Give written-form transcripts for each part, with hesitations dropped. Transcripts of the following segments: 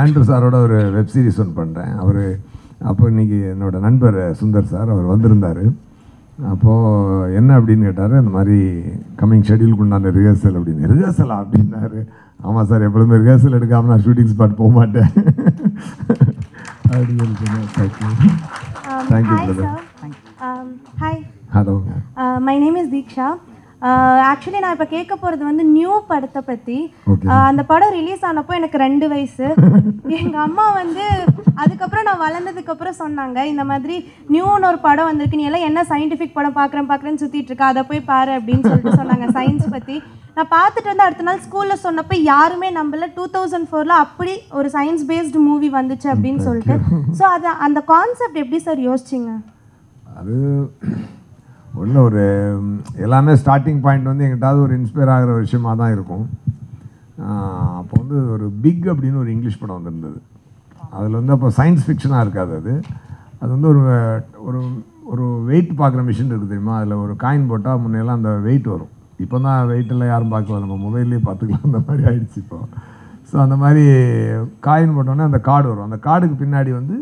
Andrew சாரோட ஒரு web series ஒன்று பண்ணுறேன். அவர் அப்போ இன்றைக்கி என்னோடய நண்பர் சுந்தர் சார் அவர் வந்திருந்தார். அப்போது என்ன அப்படின்னு கேட்டார், இந்த மாதிரி கம்மிங் ஷெட்யூலுக்கு உண்டான ரிஹர்சல் அப்படின்னு. ரிஹர்சலா அப்படின்னாரு. ஆமாம் சார், எப்பொழுதுமே ரிஹர்சல் எடுக்காமல் நான் ஷூட்டிங் ஸ்பாட் போக மாட்டேன் அப்படின்னு சொன்னேன். Thank you brother. Hi, hello, my name is Diksha. Actually நான் இப்போ கேட்க போகிறது வந்து நியூ படத்தை பற்றி. அந்த படம் ரிலீஸ் ஆனப்போ எனக்கு 2 வயசு. எங்கள் அம்மா வந்து அதுக்கப்புறம் நான் வளர்ந்ததுக்கப்புறம் சொன்னாங்க, இந்த மாதிரி நியூன்னு ஒரு படம் வந்திருக்கு, நீ எல்லாம் என்ன சயின்டிஃபிக் படம் பார்க்குறேன்னு சுற்றிட்டு இருக்கா, அதை போய் பாரு அப்படின்னு சொல்லிட்டு சொன்னாங்க சயின்ஸ் பற்றி. நான் பார்த்துட்டு வந்து அடுத்த நாள் ஸ்கூலில் சொன்னப்போ யாருமே நம்பல. 2004 அப்படி ஒரு சயின்ஸ் பேஸ்டு மூவி வந்துச்சு அப்படின்னு சொல்லிட்டு. ஸோ அது அந்த கான்செப்ட் எப்படி சார் யோசிச்சிங்க? அது ஒன்றும் ஒரு எல்லாமே ஸ்டார்டிங் பாயிண்ட் வந்து எங்கிட்டாவது ஒரு இன்ஸ்பயர் ஆகிற விஷயமாக தான் இருக்கும். அப்போ வந்து ஒரு பிக் அப்படின்னு ஒரு இங்கிலீஷ் படம் வந்துருந்தது. அதில் வந்து அப்போ சயின்ஸ் ஃபிக்ஷனாக இருக்காது. அது வந்து ஒரு ஒரு ஒரு வெயிட் பார்க்குற மிஷின் இருக்குது தெரியுமா. அதில் ஒரு காயின் போட்டால் முன்னையெல்லாம் அந்த வெயிட் வரும். இப்போ தான் வெயிட்டெல்லாம் யாரும் பார்க்கல, நம்ம மொபைல்லேயே பார்த்துக்கலாம், அந்த மாதிரி ஆகிடுச்சு இப்போ. ஸோ அந்த மாதிரி காயின் போட்டோன்னே அந்த கார்டு வரும். அந்த கார்டுக்கு பின்னாடி வந்து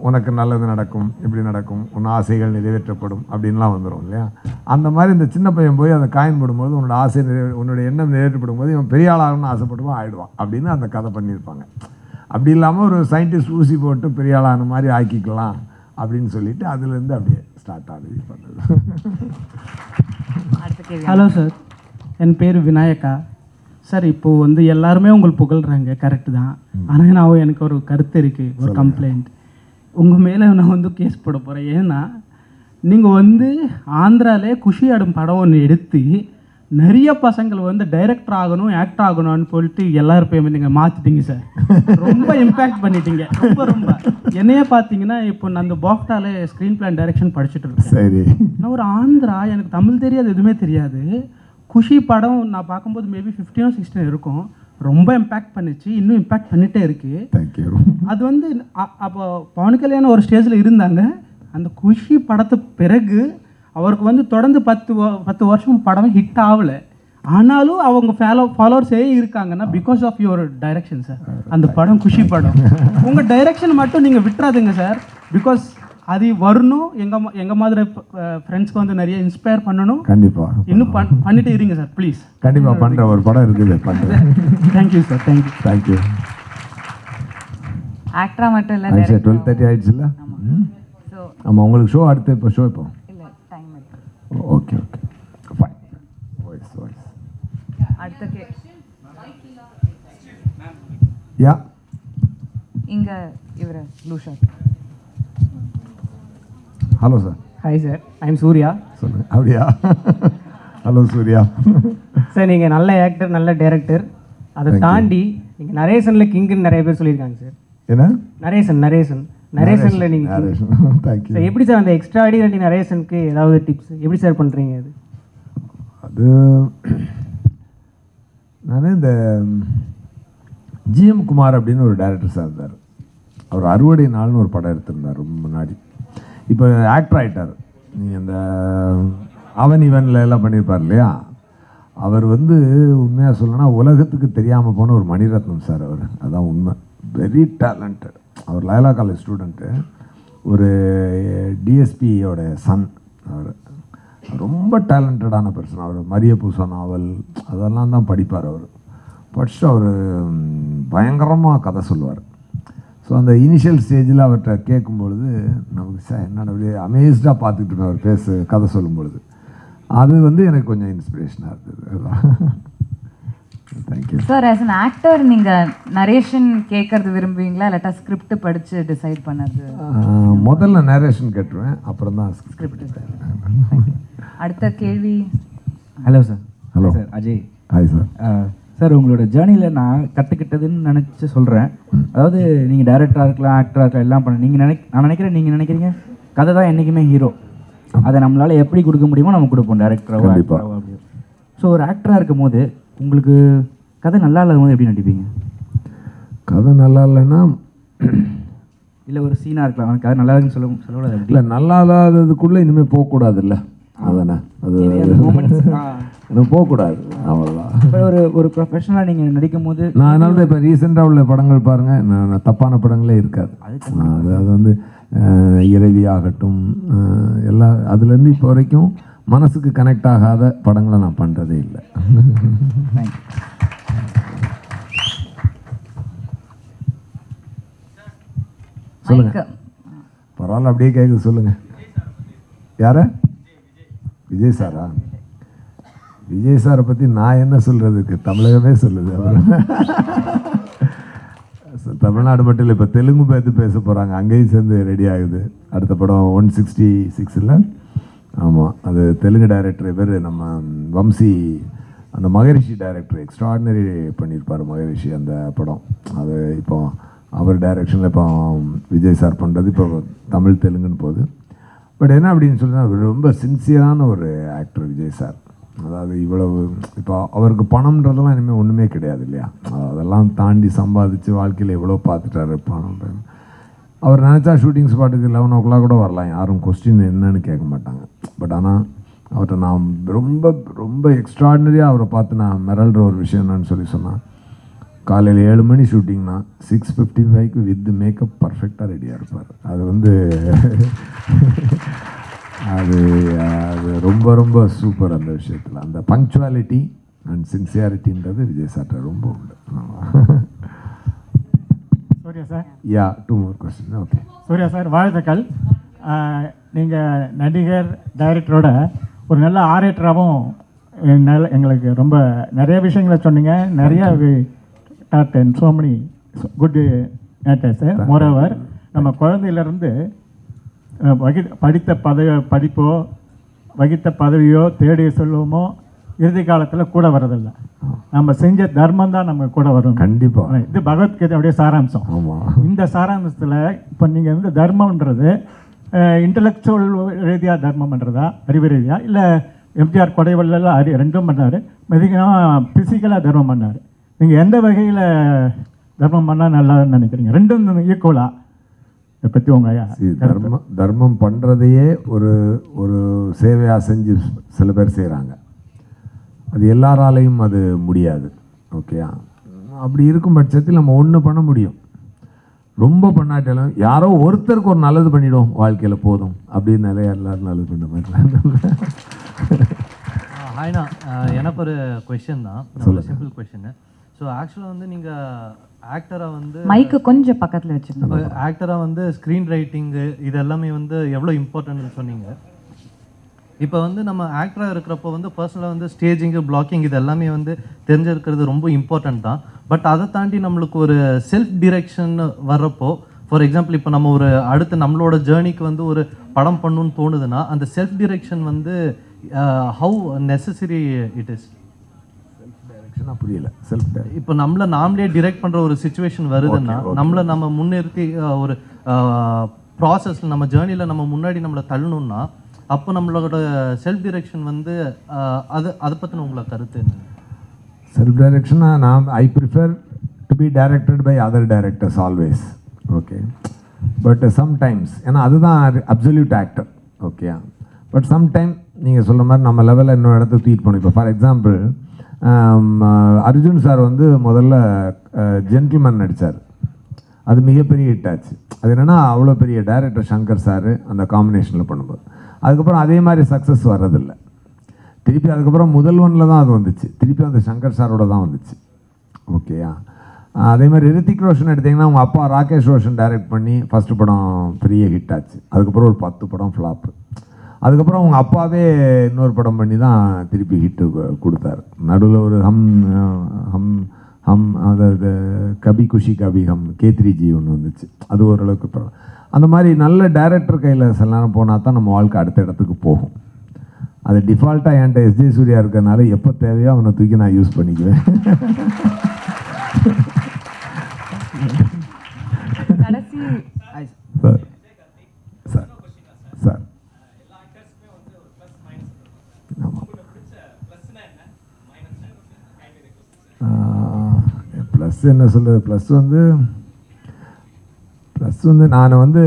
உனக்கு நல்லது நடக்கும், இப்படி நடக்கும், உன் ஆசைகள் நிறைவேற்றப்படும் அப்படின்லாம் வந்துடும் இல்லையா. அந்த மாதிரி இந்த சின்ன பையன் போய் அந்த காயின் போடும்போது உன்னோட ஆசை உன்னுடைய எண்ணம் நிறைவேற்றப்படும் போது இவன் பெரிய ஆளாகணும்னு ஆசைப்படுவான், ஆகிடுவான் அப்படின்னு அந்த கதை பண்ணியிருப்பாங்க. அப்படி இல்லாமல் ஒரு சயின்டிஸ்ட் ஊசி போட்டு பெரிய ஆளான மாதிரி ஆக்கிக்கலாம் அப்படின்னு சொல்லிட்டு அதுலேருந்து அப்படியே ஸ்டார்ட் ஆகுது பண்ணுறது. ஹலோ சார், என் பேர் விநாயகா சார். இப்போது வந்து எல்லாருமே உங்களுக்கு புகழ்கிறாங்க, கரெக்டு தான். ஆனால் நான் எனக்கு ஒரு கருத்து இருக்குது, ஒரு கம்ப்ளைண்ட். உங்கள் மேலே நான் வந்து கேஸ் போட போகிறேன். ஏன்னா நீங்கள் வந்து ஆந்திராவிலே குஷி ஆடும் படம் ஒன்று எடுத்து நிறைய பசங்களை வந்து டைரக்டர் ஆகணும், ஆக்டர் ஆகணும்னு சொல்லிட்டு எல்லாருப்பையும் நீங்கள் மாற்றிட்டீங்க சார். ரொம்ப இம்பேக்ட் பண்ணிட்டீங்க, ரொம்ப. என்னையே பார்த்தீங்கன்னா இப்போ நான் அந்த பாக்டாலே ஸ்க்ரீன் பிளான் டைரக்ஷன் படிச்சுட்டு இருக்கேன். சரி, நான் ஒரு ஆந்திரா, எனக்கு தமிழ் தெரியாது, எதுவுமே தெரியாது. குஷி படம் நான் பார்க்கும்போது மேபி 15 or 16 இருக்கும். ரொம்ப இம்பேக்ட் பண்ணிச்சு, இன்னும் இம்பேக்ட் பண்ணிகிட்டே இருக்குது. தேங்க்யூ. அது வந்து அப்போ பவன் கல்யாணம் ஒரு ஸ்டேஜில் இருந்தாங்க. அந்த குஷி படத்து பிறகு அவருக்கு வந்து தொடர்ந்து 10 வருஷம் படம் ஹிட் ஆகலை. ஆனாலும் அவங்க ஃபாலோவர்ஸே இருக்காங்கன்னா because of your direction sir. அந்த படம் குஷி படம் உங்கள் டைரக்ஷன் மட்டும் நீங்கள் விட்டுறாதுங்க சார். பிகாஸ் அது வரணும், எங்கள் மாதிரி ஃப்ரெண்ட்ஸ்க்கு வந்து நிறைய இன்ஸ்பயர் பண்ணணும். கண்டிப்பாக இன்னும் பண்ணிட்டு இருங்க சார், ப்ளீஸ். கண்டிப்பாக பண்ணுற ஒரு படம் இருக்குது, பண்ணுறேன். Thank you sir, thank you. ஆக்டரா மட்டும் இல்லை, 12:30 ஆயிடுச்சுல்ல. ஆமாம், உங்களுக்கு ஷோ அடுத்து இப்போ ஷோ இப்போ இல்லை டைம் இருக்கு. Okay fine. வாய்ஸ் அடுத்த யா இங்கே இவர் லூஷா. Hello sir. Hi sir, I'm Surya. சொல்லுங்கள். அப்படியா? ஹலோ சூர்யா. சார், நீங்கள் நல்ல ஆக்டர், நல்ல டைரக்டர். அதை தாண்டி நீங்கள் நரேஷனில் கிங்குன்னு நிறைய பேர் சொல்லியிருக்காங்க சார். என்ன நரேஷனில் நீங்கள் தேங்க்யூ சார். எப்படி சார் அந்த எக்ஸ்ட்ராடினரி நரேஷனுக்கு ஏதாவது டிப்ஸ் எப்படி சார் பண்ணுறீங்க? அது நான் இந்த ஜிஎம் குமார் அப்படின்னு ஒரு டைரக்டர் சார் இருந்தார். அவர் அறுவடை நாள்னு ஒரு படம் எடுத்திருந்தார் ரொம்ப முன்னாடி. இப்போ ஆக்டர் ஆகிட்டார். நீங்கள் அந்த அவன் இவனில் எல்லாம் பண்ணியிருப்பார் இல்லையா. அவர் வந்து உண்மையாக சொல்லணும்னா உலகத்துக்கு தெரியாமல் போன ஒரு மணிரத்னம் சார். அவர் அதான் உண்மை. Very talented. அவர் லயலா காலேஜ் ஸ்டூடெண்ட்டு. ஒரு டிஎஸ்பியோட சன். அவர் ரொம்ப டேலண்டடான பர்சன். அவர் மரிய பூசா நாவல் அதெல்லாம் தான் படிப்பார். அவர் படிச்சுட்டு அவர் பயங்கரமாக கதை சொல்லுவார். ஸோ அந்த இனிஷியல் ஸ்டேஜில் அவர்கிட்ட கேட்கும்பொழுது நமக்கு சார் என்னென்ன அப்படியே அமேஸ்டாக பார்த்துக்கிட்டு இருந்தேன் அவர் கதை சொல்லும்பொழுது. அது வந்து எனக்கு கொஞ்சம் இன்ஸ்பிரேஷனாக இருந்தது. Thank you sir. As an actor நீங்கள் நரேஷன் கேட்கறது விரும்புவீங்களா, இல்லாட்டா ஸ்கிரிப்ட் படித்து டிசைட் பண்ணது? முதல்ல நரேஷன் கேட்டுருவேன், அப்புறம் தான் ஸ்கிரிப்ட். அடுத்த கேள்வி. Hello sir. Hello sir, Ajay. Hi sir. Sir, உங்களோட ஜேர்னியில் நான் கற்றுக்கிட்டதுன்னு நினச்சி சொல்கிறேன். அதாவது நீங்கள் டைரக்டராக இருக்கலாம், ஆக்டராக இருக்கலாம், எல்லாம் பண்ண நான் நினைக்கிறேன் நீங்கள் நினைக்கிறீங்க கதை தான் என்றைக்குமே ஹீரோ. அதை நம்மளால் எப்படி கொடுக்க முடியுமோ நம்ம கொடுப்போம், டைரக்டராகவோ ஆக்டராகவோ அப்படி. ஸோ ஒரு ஆக்டராக இருக்கும் போது உங்களுக்கு கதை நல்லா இல்லாத போது எப்படி நடிப்பீங்க? கதை நல்லா இல்லைன்னா இல்லை ஒரு சீனாக இருக்கலாம், கதை நல்லா இருக்குன்னு சொல்லக்கூடாது. இல்லை, நல்லா இல்லாததுக்குள்ளே இனிமேல் போகக்கூடாதுல்ல, அதுதானே. அது எனக்கு போகக்கூடாது, அவ்வளோதான். இப்போ ஒரு ப்ரொஃபஷனலாக நீங்கள் நடிக்கும் போது நான் அதனால தான் இப்போ ரீசெண்டாக உள்ள படங்கள் பாருங்கள், நான் தப்பான படங்களே இருக்காது. அது வந்து இறைவி ஆகட்டும், எல்லா அதுலேருந்து இப்போ வரைக்கும் மனசுக்கு கனெக்ட் ஆகாத படங்களை நான் பண்ணுறதே இல்லை. சொல்லுங்க. பரவாயில்ல, அப்படியே கேட்குது, சொல்லுங்க. யார? விஜய் சாரா? விஜய் சாரை பற்றி நான் என்ன சொல்கிறதுக்கு, தமிழகமே சொல்லுது. அப்புறம் தமிழ்நாடு மட்டும் இல்லை, இப்போ தெலுங்கு பேத்து பேச போகிறாங்க, அங்கேயும் சேர்ந்து ரெடி ஆகுது. அடுத்த படம் 166 ஆமாம், அது தெலுங்கு டைரக்டர் பேர் நம்ம வம்சி, அந்த மகரிஷி டைரக்டர் எக்ஸ்ட்ராடினரி பண்ணியிருப்பார் மகரிஷி அந்த படம். அது இப்போ அவர் டைரக்ஷனில் இப்போ விஜய் சார் பண்ணுறது இப்போ தமிழ் தெலுங்குன்னு போகுது. பட் என்ன அப்படின்னு சொன்னால் ரொம்ப சின்சியரான ஒரு ஆக்டர் விஜய் சார். அதாவது இவ்வளவு இப்போ அவருக்கு பணம்ன்றதெல்லாம் இனிமேல் ஒன்றுமே கிடையாது இல்லையா, அதெல்லாம் தாண்டி சம்பாதிச்சு வாழ்க்கையில் எவ்வளோ பார்த்துட்டாரு பணம். அவர் நினச்சா ஷூட்டிங் ஸ்பாட்டுக்கு 11 o'clock கூட வரலாம், யாரும் கொஸ்டின் என்னன்னு கேட்க மாட்டாங்க. பட் ஆனால் அவர்கிட்ட நான் ரொம்ப ரொம்ப எக்ஸ்ட்ராடினரியாக அவரை பார்த்து நான் மிரள்ற ஒரு விஷயம் என்னன்னு சொன்னால், காலையில் 7 மணி ஷூட்டிங்னா 6:55 வித் மேக்கப் பர்ஃபெக்டாக ரெடியாக இருப்பார். அது வந்து அது அது ரொம்ப ரொம்ப சூப்பர். அந்த விஷயத்தில் அந்த பங்க்சுவாலிட்டி அண்ட் சின்சியாரிட்டின்றது விஜய் சார்ட்ட ரொம்ப உண்டு. Suriya sir. Yeah, 2 more questions. Okay Suriya sir, வாழ்த்துக்கள். நீங்கள் நடிகர் டைரக்டரோட ஒரு நல்ல ஆரேட்டராகவும் எங்களுக்கு ரொம்ப நிறைய விஷயங்களை சொன்னீங்க. நிறைய dot and so many good matters. Moreover நம்ம குழந்தையிலேருந்து படித்த படிப்போ வகித்த பதவியோ தேடிய செல்வமோ இறுதி காலத்தில் கூட வரதில்லை. நம்ம செஞ்ச தர்மம் தான் நம்ம கூட வரும். கண்டிப்பாக இது பகவத்கீதையுடைய சாராம்சம். இந்த சாராம்சத்தில் இப்போ நீங்கள் வந்து தர்மம்ன்றது இன்டலெக்சுவல் ரீதியாக தர்மம் பண்ணுறதா, அறிவு ரீதியாக, இல்லை எம்ஜிஆர் கொடைவெல்லாம் ரெண்டும் பண்ணார், மெதிகமாக ஃபிசிக்கலாக தர்மம் பண்ணார். நீங்கள் எந்த வகையில் தர்மம் பண்ணால் நல்லான்னு நினைக்கிறீங்க? ரெண்டும் ஈக்குவலாக இதை பற்றி உங்கள் தர்மம் பண்ணுறதையே ஒரு ஒரு சேவையாக செஞ்சு சில பேர் செய்கிறாங்க. அது எல்லாராலையும் அது முடியாது. ஓகேயா? அப்படி இருக்கும் பட்சத்தில் நம்ம ஒன்று பண்ண முடியும், ரொம்ப பண்ணாட்டாலும் யாரோ ஒருத்தருக்கு ஒரு நல்லது பண்ணிவிடும் வாழ்க்கையில் போதும் அப்படின்னு நிறைய எல்லாரும் நல்லது பண்ண மாதிரி. ஹாய்ண்ணா, எனக்கு ஒரு கொஷின் தான், சிம்பிள் கொஷின். ஸோ ஆக்சுவலாக வந்து நீங்கள் ஆக்டராக வந்து மைக்கு கொஞ்சம் பக்கத்தில் வச்சுருந்தோம். ஆக்டராக வந்து ஸ்க்ரீன் ரைட்டிங்கு இது எல்லாமே வந்து எவ்வளோ இம்பார்ட்டன்ட்னு சொன்னீங்க. இப்போ வந்து நம்ம ஆக்டராக இருக்கிறப்போ வந்து பர்சனலாக வந்து ஸ்டேஜிங்கு, பிளாக்கிங் இது எல்லாமே வந்து தெரிஞ்சிருக்கிறது ரொம்ப இம்பார்ட்டன்ட் தான். பட் அதை தாண்டி நம்மளுக்கு ஒரு செல்ஃப் டிரெக்ஷன் வர்றப்போ, ஃபார் எக்ஸாம்பிள் இப்போ நம்ம ஒரு அடுத்து நம்மளோட ஜேர்னிக்கு வந்து ஒரு படம் பண்ணணும்னு தோணுதுன்னா அந்த செல்ஃப் டிரெக்ஷன் வந்து ஹவு நெசசரி இட் இஸ்? புரியல. இப்போ நாமளே டிரெக்ட் பண்ணுற ஒரு சுச்சுவேஷன் வருதுன்னா நம்ம முன்னிறுத்தி ஒரு ப்ராசஸில் நம்ம ஜேர்னியில் நம்ம முன்னாடி நம்மளை தள்ளணும்னா அப்போ நம்மளோட செல்ஃப் டிரெக்ஷன் வந்து அதை பற்றின உங்களை கருத்து என்ன? செல்ஃப் டைரக்ஷனாக I prefer to be directed by other directors always. Okay, but sometimes ஏன்னா அதுதான் absolute actor. Okay, but sometime நீங்கள் சொல்ல மாதிரி நம்ம லெவலில் இன்னொரு இடத்துக்கு தூக்கிட்டு போகணும். இப்போ ஃபார் எக்ஸாம்பிள் அர்ஜுன் சார் வந்து முதல்ல ஜென்டில்மேன் நடித்தார், அது மிகப்பெரிய ஹிட் ஆச்சு. அது என்னென்னா அவ்வளோ பெரிய டைரக்டர் சங்கர் சார் அந்த காம்பினேஷனில் பண்ணும்போது அதுக்கப்புறம் அதே மாதிரி சக்ஸஸ் வர்றதில்லை. திருப்பி அதுக்கப்புறம் முதல் ஒன்றில் தான் அது வந்துச்சு, திருப்பி அந்த சங்கர் சாரோட தான் வந்துச்சு. ஓகேயா? அதே மாதிரி ரித்திக் ரோஷன் எடுத்திங்கன்னா அவங்க அப்பா ராகேஷ் ரோஷன் டைரக்ட் பண்ணி ஃபஸ்ட்டு படம் பெரிய ஹிட் ஆச்சு, அதுக்கப்புறம் ஒரு 10 படம் ஃப்ளாப்பு. அதுக்கப்புறம் அவங்க அப்பாவே இன்னொரு படம் பண்ணி தான் திருப்பி ஹிட்டு கொடுத்தாரு. நடுவில் ஒரு ஹம் ஹம் ஹம் அதாவது கபி குஷி கபி ஹம் கேத்ரிஜி ஒன்று வந்துச்சு, அது ஓரளவுக்கு. அந்த மாதிரி நல்ல டைரக்டர் கையில் சில நேரம் போனால் தான் நம்ம வாழ்க்கை அடுத்த இடத்துக்கு போகும். அது டிஃபால்ட்டாக என்கிட்ட எஸ்ஜே சூர்யா இருக்கிறதுனால எப்போ தேவையோ அவனை தூக்கி நான் யூஸ் பண்ணிக்குவேன். சார் சார் ப்ளஸ் என்ன சொல்கிறது, ப்ளஸ் வந்து நான் வந்து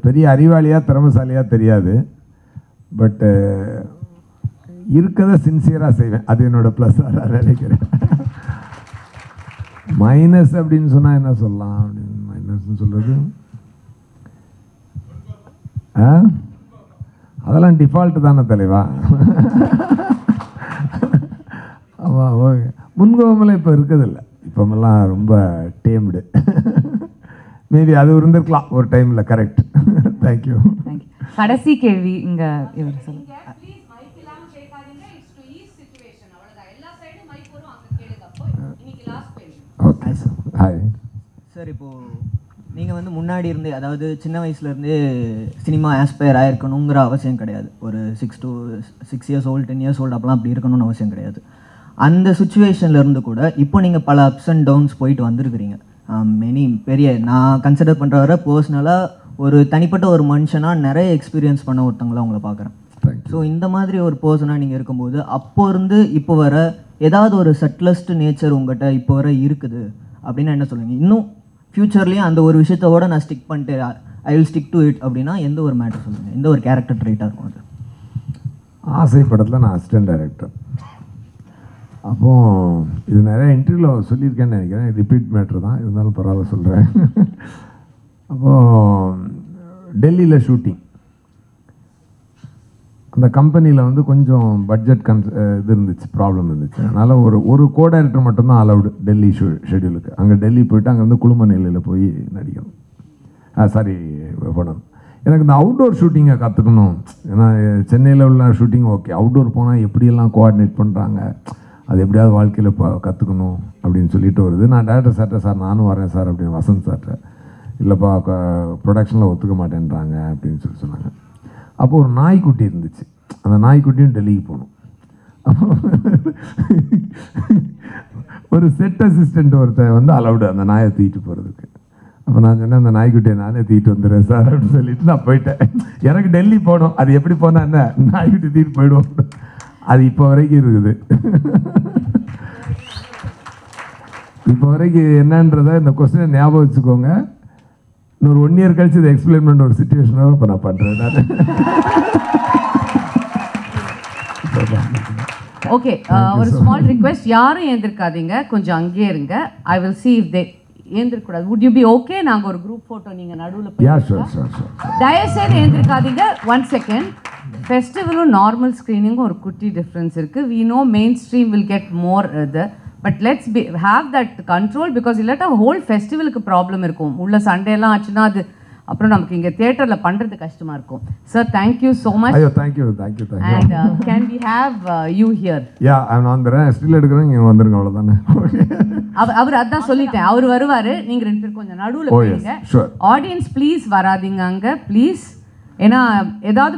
பெரிய அறிவாளியாக திறமைசாலியாக தெரியாது, பட்டு இருக்கதை சின்சியராக செய்வேன். அது என்னோட ப்ளஸ்ஸாக நான் நினைக்கிறேன். மைனஸ் அப்படின்னு சொன்னால் என்ன சொல்லலாம் அப்படின்னு மைனஸ்ன்னு சொல்கிறது அதெல்லாம் டிஃபால்ட்டு தானே தலைவா. ஆமாம் ஓகே. முன்கோபமெல்லாம் இப்போ இருக்கிறதில்ல. இப்போமெல்லாம் ரொம்ப டேம்டு. மேபி அது இருந்திருக்கலாம் ஒரு டைமில். கரெக்ட். தேங்க்யூ. கடைசி கேள்வி இங்கே இவர் சொல்லுங்க. Okay sir. Hi sir. இப்போது நீங்கள் வந்து முன்னாடி இருந்தே, அதாவது சின்ன வயசுலேருந்தே சினிமா ஆஸ்பயர் ஆகிருக்கணுங்கிற அவசியம் கிடையாது. ஒரு 6 years old 10 years old அப்போலாம் அப்படி இருக்கணும்னு அவசியம் கிடையாது. அந்த சுச்சுவேஷன்லேருந்து கூட இப்போ நீங்கள் பல அப்ஸ் அண்ட் டவுன்ஸ் போயிட்டு வந்திருக்கிறீங்க. பெரிய நான் கன்சிடர் பண்ணுற வர பர்சனலாக ஒரு தனிப்பட்ட ஒரு மனுஷனாக நிறைய எக்ஸ்பீரியன்ஸ் பண்ண ஒருத்தவங்கள உங்களை பார்க்குறேன். ஸோ இந்த மாதிரி ஒரு பர்சனாக நீங்கள் இருக்கும்போது அப்போ இருந்து இப்போ வர ஏதாவது ஒரு சட்லஸ்ட் நேச்சர் உங்கள்கிட்ட இப்போ வர இருக்குது அப்படின்னா என்ன சொல்லுவீங்க? இன்னும் ஃப்யூச்சர்லேயும் அந்த ஒரு விஷயத்தோட நான் ஸ்டிக் பண்ணிட்டு I will stick to it அப்படின்னா எந்த ஒரு மேட்டர் சொல்லுங்கள், எந்த ஒரு கேரக்டர் ட்ரைட்டாக இருக்கும் அது? ஆசை படத்தில் நான் அசிஸ்டன்ட் டைரக்டர். அப்போது இது நிறைய இன்டர்வியூவில் சொல்லியிருக்கேன்னு நினைக்கிறேன். ரிப்பீட் மேட்ரு தான், இருந்தாலும் பரவாயில்ல சொல்கிறேன். அப்போது டெல்லியில் ஷூட்டிங். அந்த கம்பெனியில் வந்து கொஞ்சம் பட்ஜெட் இது இருந்துச்சு, ப்ராப்ளம் இருந்துச்சு. அதனால் ஒரு கோ டைரக்டர் மட்டும்தான் அலவுடு டெல்லி ஷெட்யூலுக்கு. அங்கே டெல்லி போயிட்டு அங்கேருந்து குழும நிலையில் போய் நடிக்கணும். சாரி படம். எனக்கு இந்த அவுட்டோர் ஷூட்டிங்கை கற்றுக்கணும். ஏன்னா சென்னையில் உள்ள ஷூட்டிங் ஓகே, அவுட்டோர் போனால் எப்படியெல்லாம் கோஆர்டினேட் பண்ணுறாங்க, அது எப்படியாவது வாழ்க்கையில் இப்போ கற்றுக்கணும் அப்படின்னு சொல்லிட்டு வருது. நான் டேரக்டர் சார்ட்ட, சார் நானும் வரேன் சார் அப்படின்னு வசந்த் சார்ட்ட. இல்லைப்பா ப்ரொடக்ஷனில் ஒத்துக்க மாட்டேன்றாங்க அப்படின்னு சொன்னாங்க. அப்போ ஒரு நாய்க்குட்டி இருந்துச்சு. அந்த நாய்க்குட்டியும் டெல்லிக்கு போகணும். அப்போ ஒரு செட் அசிஸ்டண்ட் ஒருத்தர் வந்து அலவுடு அந்த நாயை தூக்கிட்டு போகிறதுக்கு. அப்போ நான் சொன்னேன், அந்த நாய்க்குட்டியை நானே தூக்கிட்டு வந்துடுறேன் சார் அப்படின்னு சொல்லிட்டு நான் போயிட்டேன். எனக்கு டெல்லி போகணும். அது எப்படி போனால் என்ன, நாய்க்குட்டி தூக்கிட்டு போயிடுவோம். அது இப்போ வரைக்கும் இருக்குது. இப்போ வரைக்கும் என்னன்றதை இந்த கொஸ்டினை ஞாபகம் வச்சுக்கோங்க. இன்னொரு 1 year கழிச்சு இதை எக்ஸ்பிளைன் பண்ணுற ஒரு சுச்சுவேஷனாக இப்போ நான் பண்ணுறேன். ஓகே, ஒரு ஸ்மால் ரிக்வெஸ்ட், யாரும் ஏந்திருக்காதீங்க, கொஞ்சம் அங்கேயே இருங்க. I will see if they ஏந்திருக்கூடாது. would you be okay? நாங்கள் ஒரு குரூப் ஃபோட்டோ நீங்கள் நடுவில் தயவுசெய்து ஏந்திருக்காதீங்க. 1 second. ஃபெஸ்டிவலும் நார்மல் ஸ்க்ரீனிங்கும் ஒரு குட்டி டிஃப்ரென்ஸ் இருக்குது. we know main stream will get more but let's have that control because இல்லாட்டா ஹோல் ஃபெஸ்டிவலுக்கு ப்ராப்ளம் இருக்கும். உள்ள சண்டேலாம் ஆச்சுன்னா அது அப்புறம் நமக்கு இங்கே தியேட்டரில் பண்ணுறது கஷ்டமாக இருக்கும். Sir thank you so much. ஐயோ thank you. And can we have you here? Yeah நான் வந்துடுறேன். ஸ்டில் எடுக்கிறேன், இங்கே வந்துருங்க, அவ்வளோதானே. அவர் அதான் சொல்லிட்டேன், அவர் வருவார். நீங்கள் 2 பேரும் கொஞ்சம் நடுவில் போயிருங்க. ஆடியன்ஸ் ப்ளீஸ் வராதிங்க அங்கே ப்ளீஸ். ஏன்னா ஏதாவது